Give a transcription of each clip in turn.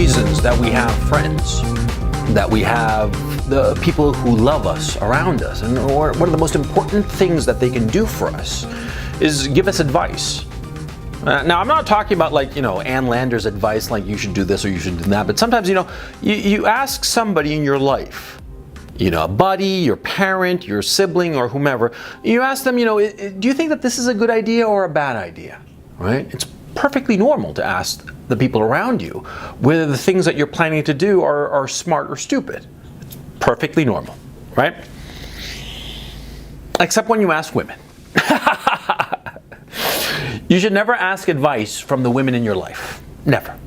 reasons that we have friends, that we have the people who love us around us, and one of the most important things that they can do for us is give us advice. Now, I'm not talking about Ann Landers' advice, like you should do this or you should do that, but sometimes, you ask somebody in your life, a buddy, your parent, your sibling, or whomever, you ask them, do you think that this is a good idea or a bad idea, right? It's perfectly normal to ask the people around you whether the things that you're planning to do are smart or stupid. It's perfectly normal, right? Except when you ask women. You should never ask advice from the women in your life. Never.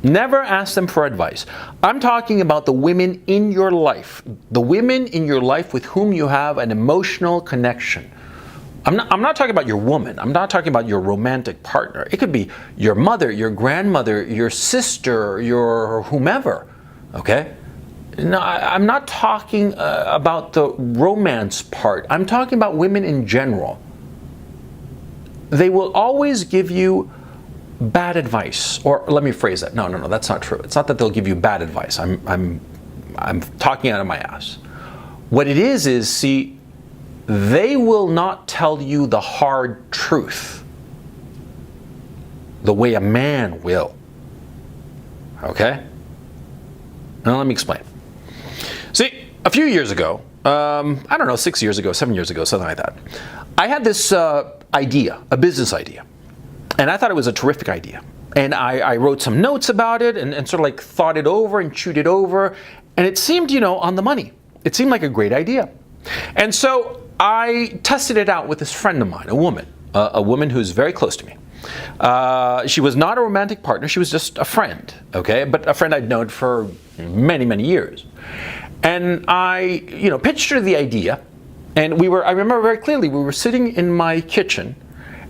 Never ask them for advice. I'm talking about the women in your life. The women in your life with whom you have an emotional connection. I'm not talking about your woman. I'm not talking about your romantic partner. It could be your mother, your grandmother, your sister, your whomever. Okay? No, I'm not talking about the romance part. I'm talking about women in general. They will always give you bad advice. Or let me phrase that. No, that's not true. It's not that they'll give you bad advice. I'm talking out of my ass. What it is, see, they will not tell you the hard truth the way a man will. Okay? Now let me explain. See, a few years ago, I don't know, 6 years ago, 7 years ago, something like that, I had this idea, a business idea. And I thought it was a terrific idea. And I wrote some notes about it and sort of like thought it over and chewed it over. And it seemed, on the money. It seemed like a great idea. And so I tested it out with this friend of mine, a woman who's very close to me. She was not a romantic partner. She was just a friend, okay? But a friend I'd known for many, many years. And I, pitched her the idea. And I remember very clearly, we were sitting in my kitchen.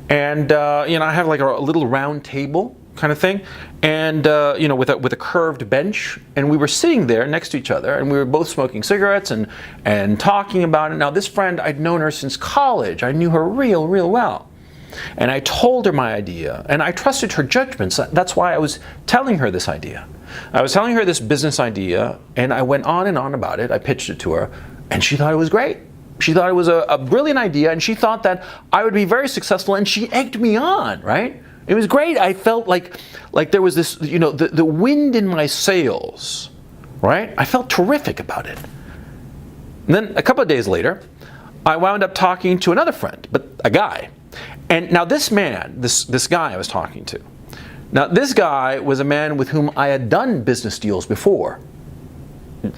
And, I have like a little round table kind of thing. And, with a curved bench. And we were sitting there next to each other. And we were both smoking cigarettes and talking about it. Now, this friend, I'd known her since college. I knew her real well. And I told her my idea. And I trusted her judgments. That's why I was telling her this idea. I was telling her this business idea. And I went on and on about it. I pitched it to her. And she thought it was great. She thought it was a brilliant idea, and she thought that I would be very successful, and she egged me on, right? It was great. I felt like there was this, the wind in my sails, right? I felt terrific about it. And then a couple of days later, I wound up talking to another friend, but a guy. And now this man, this guy I was talking to, now this guy was a man with whom I had done business deals before.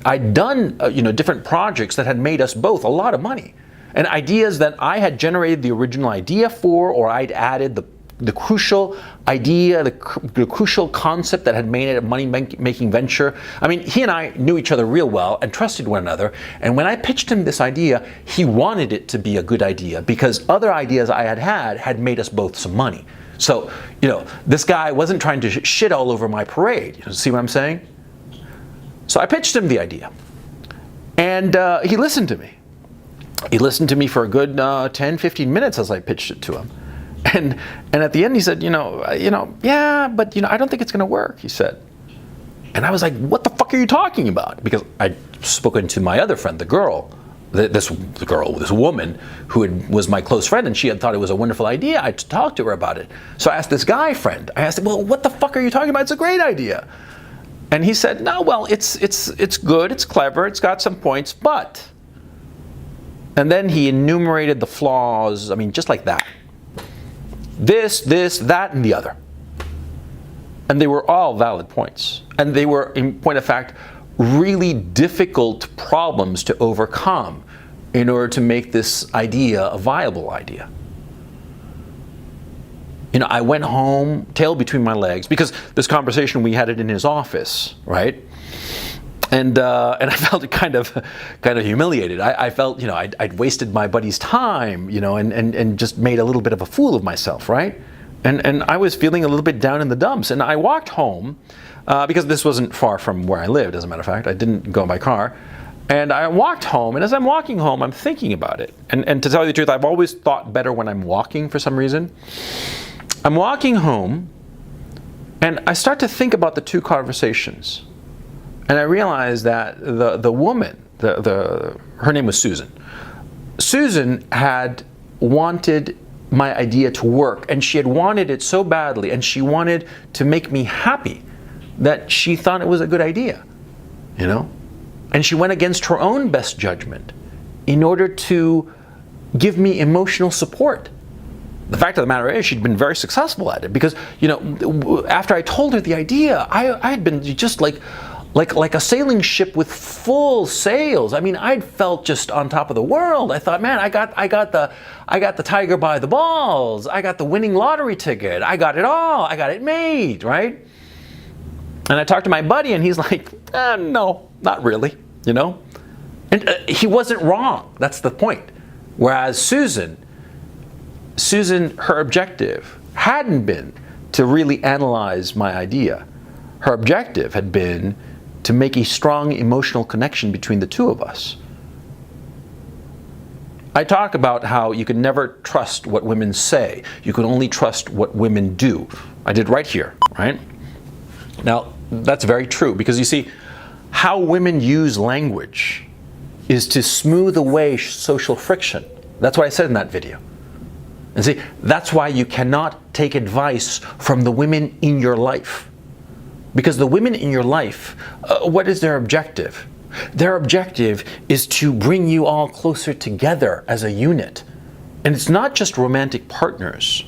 I'd done, different projects that had made us both a lot of money, and ideas that I had generated the original idea for, or I'd added the crucial idea, the crucial concept that had made it a money-making venture. I mean, he and I knew each other real well and trusted one another. And when I pitched him this idea, he wanted it to be a good idea because other ideas I had made us both some money. So, this guy wasn't trying to shit all over my parade. You see what I'm saying? So I pitched him the idea, and he listened to me. He listened to me for a good 10, 15 minutes as I pitched it to him. And at the end he said, yeah, but I don't think it's going to work, he said. And I was like, what the fuck are you talking about? Because I'd spoken to my other friend, this woman who was my close friend, and she had thought it was a wonderful idea. I talked to her about it. So I asked this guy friend, I asked him, well, what the fuck are you talking about? It's a great idea. And he said, no, well, it's good, it's clever, it's got some points, but... And then he enumerated the flaws, just like that. This, that, and the other. And they were all valid points. And they were, in point of fact, really difficult problems to overcome in order to make this idea a viable idea. I went home, tail between my legs, because this conversation, we had it in his office, right? And I felt kind of humiliated. I felt, I'd wasted my buddy's time, and just made a little bit of a fool of myself, right? And I was feeling a little bit down in the dumps. And I walked home, because this wasn't far from where I lived, as a matter of fact. I didn't go by car. And I walked home, and as I'm walking home, I'm thinking about it. And to tell you the truth, I've always thought better when I'm walking for some reason. I'm walking home, And I start to think about the two conversations. And I realize that the woman, her name was Susan. Susan had wanted my idea to work, and she had wanted it so badly, and she wanted to make me happy that she thought it was a good idea, you know? And she went against her own best judgment in order to give me emotional support. The fact of the matter is, she'd been very successful at it because, you know, after I told her the idea, I had been just like a sailing ship with full sails. I mean, I'd felt just on top of the world. I thought, man, I got the tiger by the balls. I got the winning lottery ticket. I got it all. I got it made, right? And I talked to my buddy, and he's like, no, not really, you know? And he wasn't wrong. That's the point. Whereas Susan, her objective hadn't been to really analyze my idea. Her objective had been to make a strong emotional connection between the two of us. I talk about how you can never trust what women say. You can only trust what women do. I did right here, right? Now, that's very true because you see, how women use language is to smooth away social friction. That's what I said in that video. And see, that's why you cannot take advice from the women in your life. Because the women in your life, what is their objective? Their objective is to bring you all closer together as a unit. And it's not just romantic partners.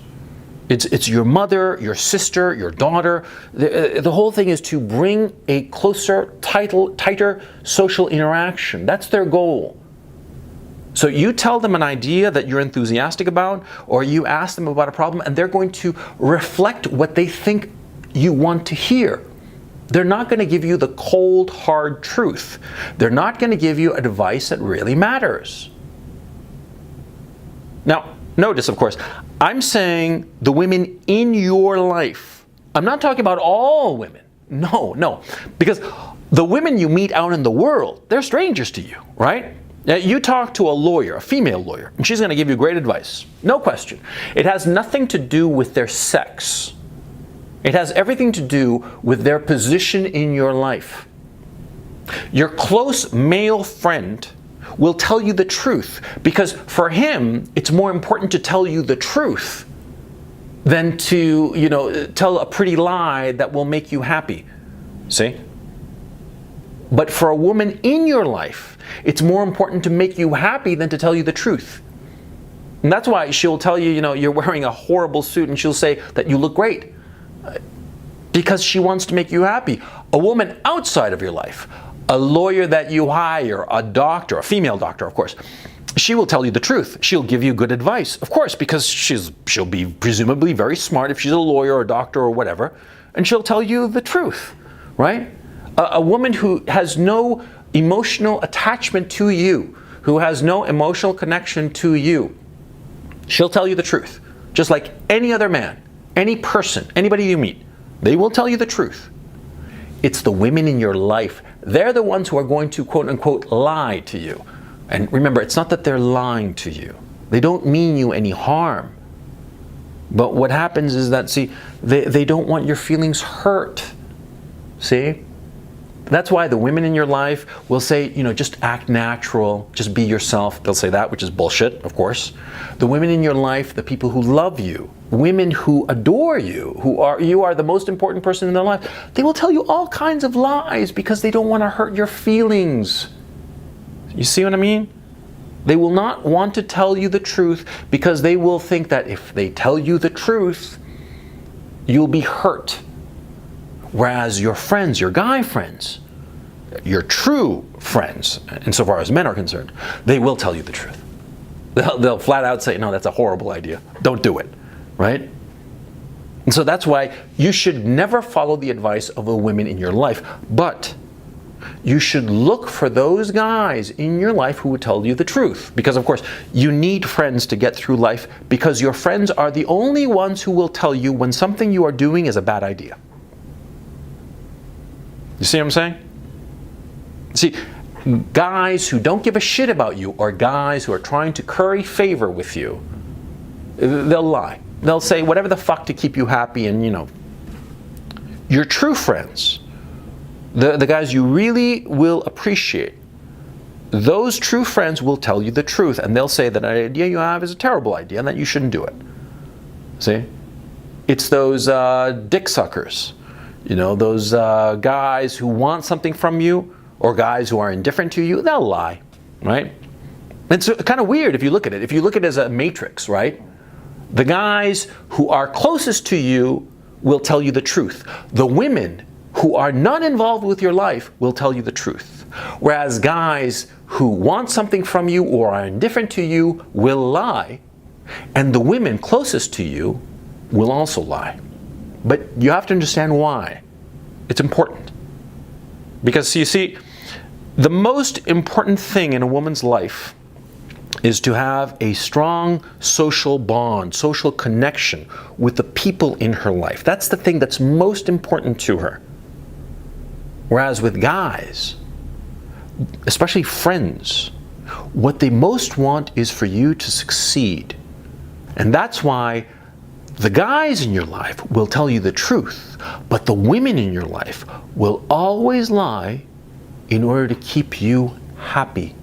It's your mother, your sister, your daughter. The whole thing is to bring a closer, tighter social interaction. That's their goal. So you tell them an idea that you're enthusiastic about, or you ask them about a problem, and they're going to reflect what they think you want to hear. They're not going to give you the cold, hard truth. They're not going to give you advice that really matters. Now, notice, of course, I'm saying the women in your life. I'm not talking about all women. No. Because the women you meet out in the world, they're strangers to you, right? Now, you talk to a lawyer, a female lawyer, and she's going to give you great advice. No question. It has nothing to do with their sex. It has everything to do with their position in your life. Your close male friend will tell you the truth because for him, it's more important to tell you the truth than to, tell a pretty lie that will make you happy. See? But for a woman in your life, it's more important to make you happy than to tell you the truth. And that's why she'll tell you, you're wearing a horrible suit, and she'll say that you look great. Because she wants to make you happy. A woman outside of your life, a lawyer that you hire, a doctor, a female doctor, of course, she will tell you the truth. She'll give you good advice, of course, because she'll be presumably very smart if she's a lawyer or a doctor or whatever, and she'll tell you the truth, right? A woman who has no emotional attachment to you, who has no emotional connection to you, she'll tell you the truth. Just like any other man, any person, anybody you meet, they will tell you the truth. It's the women in your life. They're the ones who are going to, quote unquote, lie to you. And remember, it's not that they're lying to you. They don't mean you any harm. But what happens is that, see, they don't want your feelings hurt. See? That's why the women in your life will say, just act natural, just be yourself. They'll say that, which is bullshit, of course. The women in your life, the people who love you, women who adore you, you are the most important person in their life, they will tell you all kinds of lies because they don't want to hurt your feelings. You see what I mean? They will not want to tell you the truth because they will think that if they tell you the truth, you'll be hurt. Whereas your friends, your guy friends, your true friends, insofar as men are concerned, they will tell you the truth. They'll flat out say, no, that's a horrible idea. Don't do it, right? And so that's why you should never follow the advice of the women in your life, but you should look for those guys in your life who will tell you the truth. Because, of course, you need friends to get through life because your friends are the only ones who will tell you when something you are doing is a bad idea. You see what I'm saying? See, guys who don't give a shit about you or guys who are trying to curry favor with you, they'll lie. They'll say whatever the fuck to keep you happy and, Your true friends, the guys you really will appreciate, those true friends will tell you the truth, and they'll say that idea you have is a terrible idea and that you shouldn't do it. See? It's those dick suckers, those guys who want something from you, or guys who are indifferent to you. They'll lie, right? It's kind of weird if you look at it. If you look at it as a matrix, right? The guys who are closest to you will tell you the truth. The women who are not involved with your life will tell you the truth. Whereas guys who want something from you or are indifferent to you will lie, and the women closest to you will also lie. But you have to understand why. It's important. Because you see, the most important thing in a woman's life is to have a strong social bond, social connection with the people in her life. That's the thing that's most important to her. Whereas with guys, especially friends, what they most want is for you to succeed. And that's why the guys in your life will tell you the truth, but the women in your life will always lie in order to keep you happy.